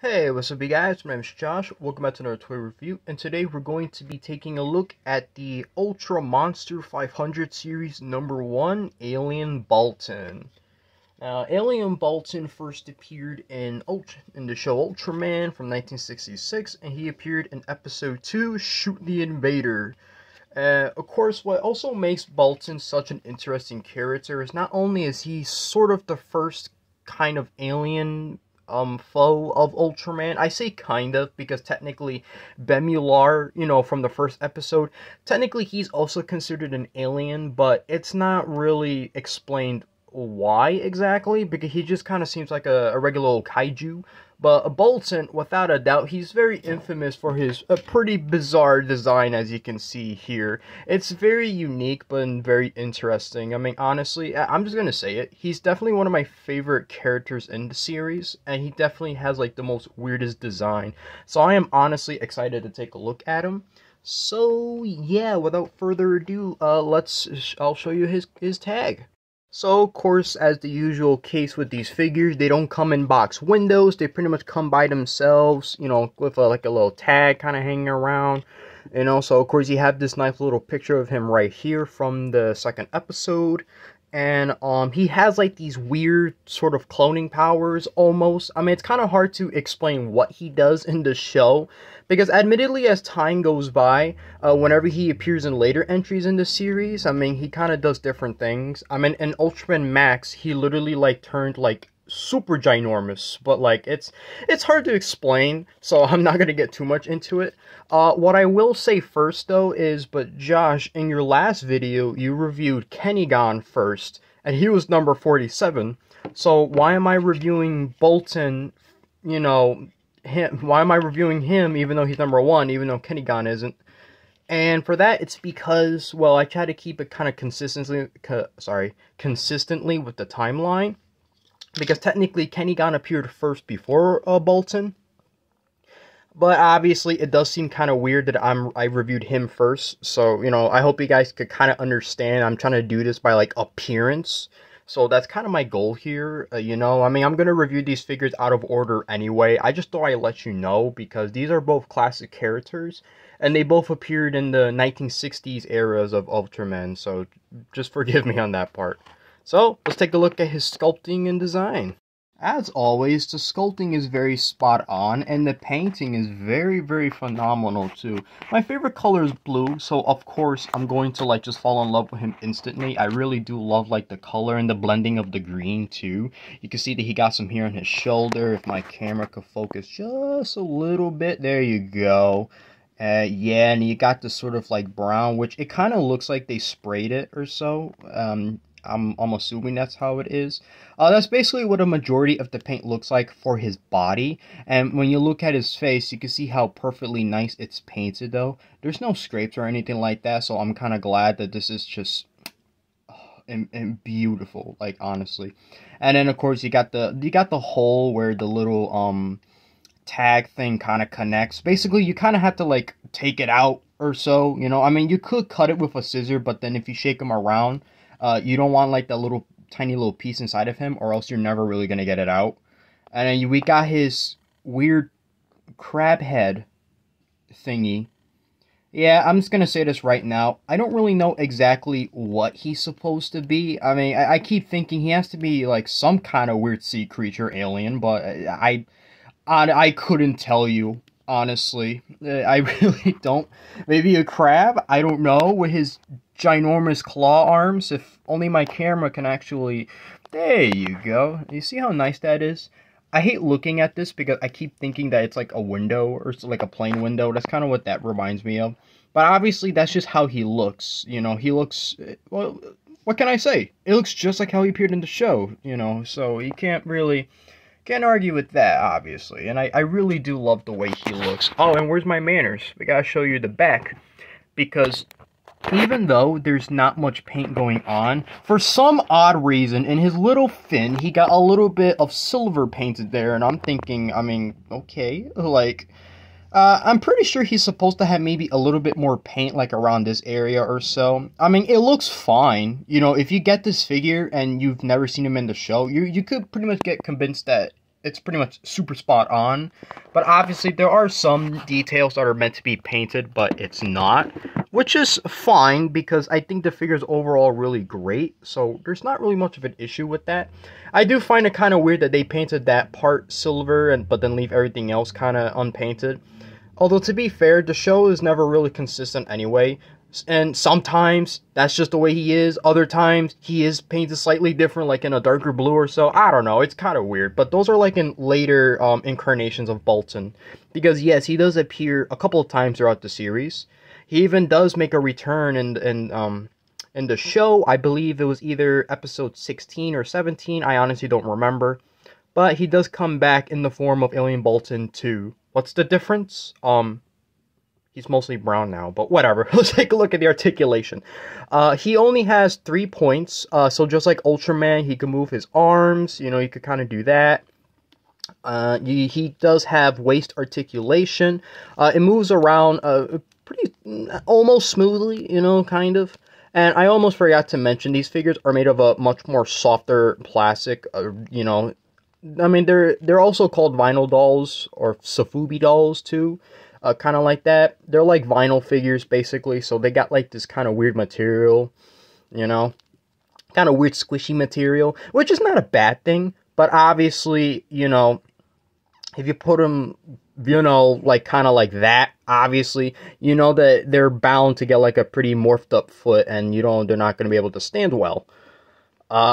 Hey, what's up you guys? My name is Josh. Welcome back to another toy review, and today we're going to be taking a look at the Ultra Monster 500 series number 1, Alien Baltan. Now, Alien Baltan first appeared in the show Ultraman from 1966, and he appeared in episode 2, Shoot the Invader. Of course, what also makes Baltan such an interesting character is not only is he sort of the first kind of alien foe of Ultraman. I say kind of because technically Bemular, from the first episode, technically he's also considered an alien, but it's not really explained why exactly, because he just kind of seems like a regular old kaiju. But Bolton, without a doubt, he's very infamous for his pretty bizarre design, as you can see here. It's very unique, but very interesting. I mean, honestly, I'm just gonna say it. He's definitely one of my favorite characters in the series, and he definitely has, like, the most weirdest design. So I am honestly excited to take a look at him. So, yeah, without further ado, I'll show you his tag. So, of course, as the usual case with these figures, they don't come in box windows. They pretty much come by themselves, with like a little tag kind of hanging around. And also, of course, you have this nice little picture of him right here from the second episode. And he has like these weird sort of cloning powers almost. I mean, it's kind of hard to explain what he does in the show, because admittedly, as time goes by, whenever he appears in later entries in the series, I mean, he kind of does different things. I mean, in Ultraman Max, he literally like turned like super ginormous, but like it's hard to explain, so I'm not gonna get too much into it. What I will say first though is, but Josh, in your last video you reviewed Kennygon first, and he was number 47. So why am I reviewing Bolton? Why am I reviewing him even though he's number 1, even though Kennygon isn't? And for that, it's because, well, I try to keep it kind of consistently with the timeline. Because technically, Kennygon appeared first before Bolton. But obviously, it does seem kind of weird that I reviewed him first. So, I hope you guys could kind of understand. I'm trying to do this by, like, appearance. So that's kind of my goal here, I mean, I'm going to review these figures out of order anyway. I just thought I'd let you know, because these are both classic characters. And they both appeared in the 1960s eras of Ultraman. So just forgive me on that part. So, let's take a look at his sculpting and design. As always, the sculpting is very spot on, and the painting is very, very phenomenal too. My favorite color is blue, so of course I'm going to like just fall in love with him instantly. I really do love like the color and the blending of the green too. You can see that he got some here on his shoulder. If my camera could focus just a little bit, there you go. Yeah, and you got this sort of like brown, which it kind of looks like they sprayed it or so. I'm assuming that's how it is. That's basically what a majority of the paint looks like for his body. And when you look at his face, you can see how perfectly nice it's painted though. There's no scrapes or anything like that, so I'm kind of glad that this is just and beautiful, like, honestly. And then of course you got the hole where the little tag thing kind of connects. Basically, you kind of have to like take it out or so, I mean, you could cut it with a scissor, but then if you shake them around, you don't want like that little tiny little piece inside of him, or else you're never really gonna get it out. And then we got his weird crab head thingy. Yeah, I'm just gonna say this right now. I don't really know exactly what he's supposed to be. I mean, I keep thinking he has to be like some kind of weird sea creature alien, but I couldn't tell you, honestly. I really don't. Maybe a crab? I don't know, with his ginormous claw arms. If only my camera can actually... There you go. You see how nice that is? I hate looking at this because I keep thinking that it's like a window, or like a plain window. That's kind of what that reminds me of. But obviously, that's just how he looks. He looks... Well, what can I say? It looks just like how he appeared in the show, so you can't argue with that, obviously. And I really do love the way he looks. Oh, and where's my manners? We gotta show you the back. Because even though there's not much paint going on, for some odd reason, in his little fin, he got a little bit of silver painted there. And I'm thinking, I mean, okay, like... I'm pretty sure he's supposed to have maybe a little bit more paint, like, around this area or so. I mean, it looks fine. If you get this figure and you've never seen him in the show, you could pretty much get convinced that it's pretty much super spot on. But obviously there are some details that are meant to be painted, but it's not, which is fine because I think the figure is overall really great. So there's not really much of an issue with that. I do find it kind of weird that they painted that part silver but then leave everything else kind of unpainted. Although, to be fair, the show is never really consistent anyway. And sometimes that's just the way he is. Other times he is painted slightly different, like in a darker blue or so. I don't know. It's kind of weird. But those are like in later incarnations of Baltan. Because yes, he does appear a couple of times throughout the series. He even does make a return in the show. I believe it was either episode 16 or 17. I honestly don't remember. But he does come back in the form of Alien Baltan 2. What's the difference? He's mostly brown now, but whatever. Let's take a look at the articulation. He only has 3 points, so just like Ultraman, he can move his arms, you know, he could kind of do that. He does have waist articulation. It moves around pretty, almost smoothly, you know, kind of. And I almost forgot to mention, these figures are made of a much more softer plastic, you know. I mean, they're also called vinyl dolls, or Sofubi dolls, too. Kind of like that. They're like vinyl figures, basically, so they got like this kind of weird material, you know, kind of weird squishy material, which is not a bad thing, but obviously, you know, if you put them, you know, like kind of like that, obviously, you know that they're bound to get like a pretty morphed up foot, and you know, they're not going to be able to stand well.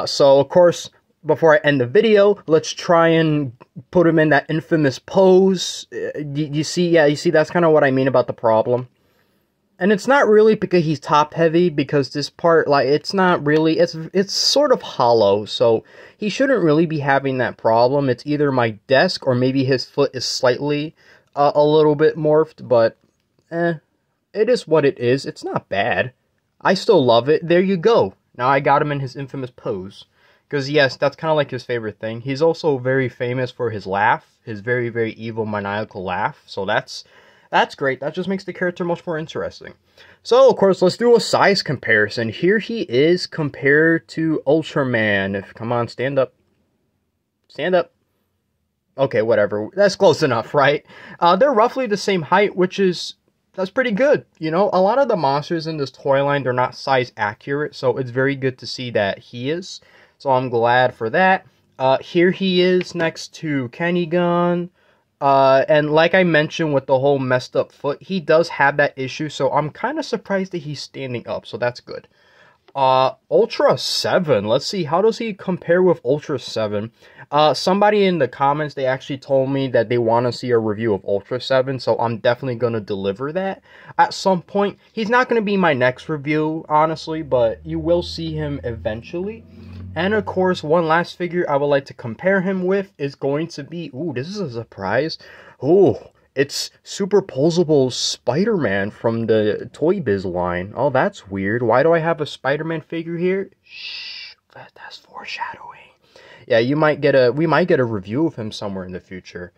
So of course, before I end the video, let's try and put him in that infamous pose. You see, yeah, you see, that's kind of what I mean about the problem. And it's not really because he's top heavy, because this part, like, it's not really, it's sort of hollow, so he shouldn't really be having that problem. It's either my desk or maybe his foot is slightly a little bit morphed, but it is what it is. It's not bad. I still love it. There you go. Now I got him in his infamous pose. Because, yes, that's kind of like his favorite thing. He's also very famous for his laugh. His very, very evil, maniacal laugh. So that's great. That just makes the character much more interesting. So, of course, let's do a size comparison. Here he is compared to Ultraman. Come on, stand up. Stand up. Okay, whatever. That's close enough, right? They're roughly the same height, that's pretty good. You know, a lot of the monsters in this toy line, they're not size accurate. So it's very good to see that he is. So I'm glad for that. Here he is next to Kenny-gun. And like I mentioned with the whole messed up foot, he does have that issue. So I'm kind of surprised that he's standing up. So that's good. Ultra 7. Let's see. How does he compare with Ultra 7? Somebody in the comments, they actually told me that they want to see a review of Ultra 7. So I'm definitely going to deliver that at some point. He's not going to be my next review, honestly, but you will see him eventually. And of course, one last figure I would like to compare him with is going to be, ooh, this is a surprise. Ooh, it's Superposable Spider-Man from the Toy Biz line. Oh, that's weird. Why do I have a Spider-Man figure here? Shh, that's foreshadowing. Yeah, we might get a review of him somewhere in the future.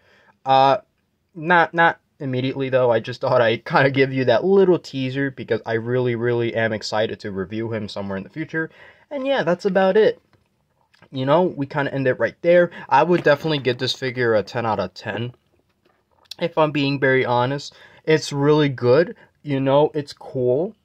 Not immediately though. I just thought I'd kind of give you that little teaser because I really, really am excited to review him somewhere in the future. And yeah, that's about it. You know, we kind of end it right there. I would definitely give this figure a 10 out of 10. If I'm being very honest. It's really good. You know, it's cool.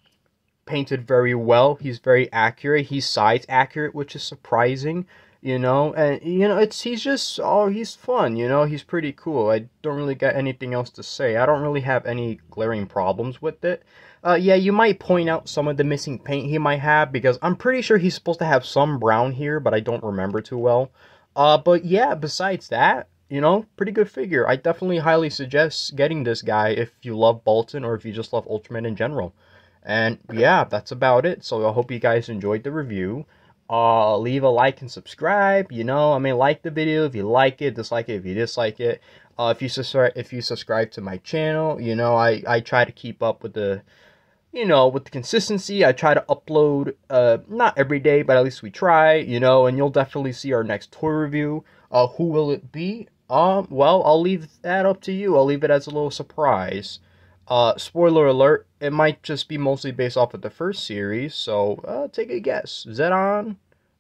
Painted very well. He's very accurate. He's size accurate, which is surprising. You know, and, you know, he's fun. You know, he's pretty cool. I don't really got anything else to say. I don't really have any glaring problems with it. Yeah, you might point out some of the missing paint he might have, because I'm pretty sure he's supposed to have some brown here, but I don't remember too well. But yeah, besides that, you know, pretty good figure. I definitely highly suggest getting this guy if you love Baltan or if you just love Ultraman in general. And yeah, that's about it. So I hope you guys enjoyed the review. Leave a like and subscribe. You know, I mean, like the video if you like it, dislike it if you dislike it. If you subscribe to my channel, you know, I try to keep up with the, you know, with the consistency. I try to upload, not every day, but at least we try, you know, and you'll definitely see our next toy review. Who will it be? Well, I'll leave that up to you. I'll leave it as a little surprise. Spoiler alert, it might just be mostly based off of the first series, so, take a guess. Zeton?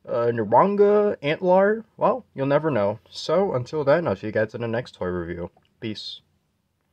Nirwanga, Antlar, well, you'll never know. So, until then, I'll see you guys in the next toy review. Peace.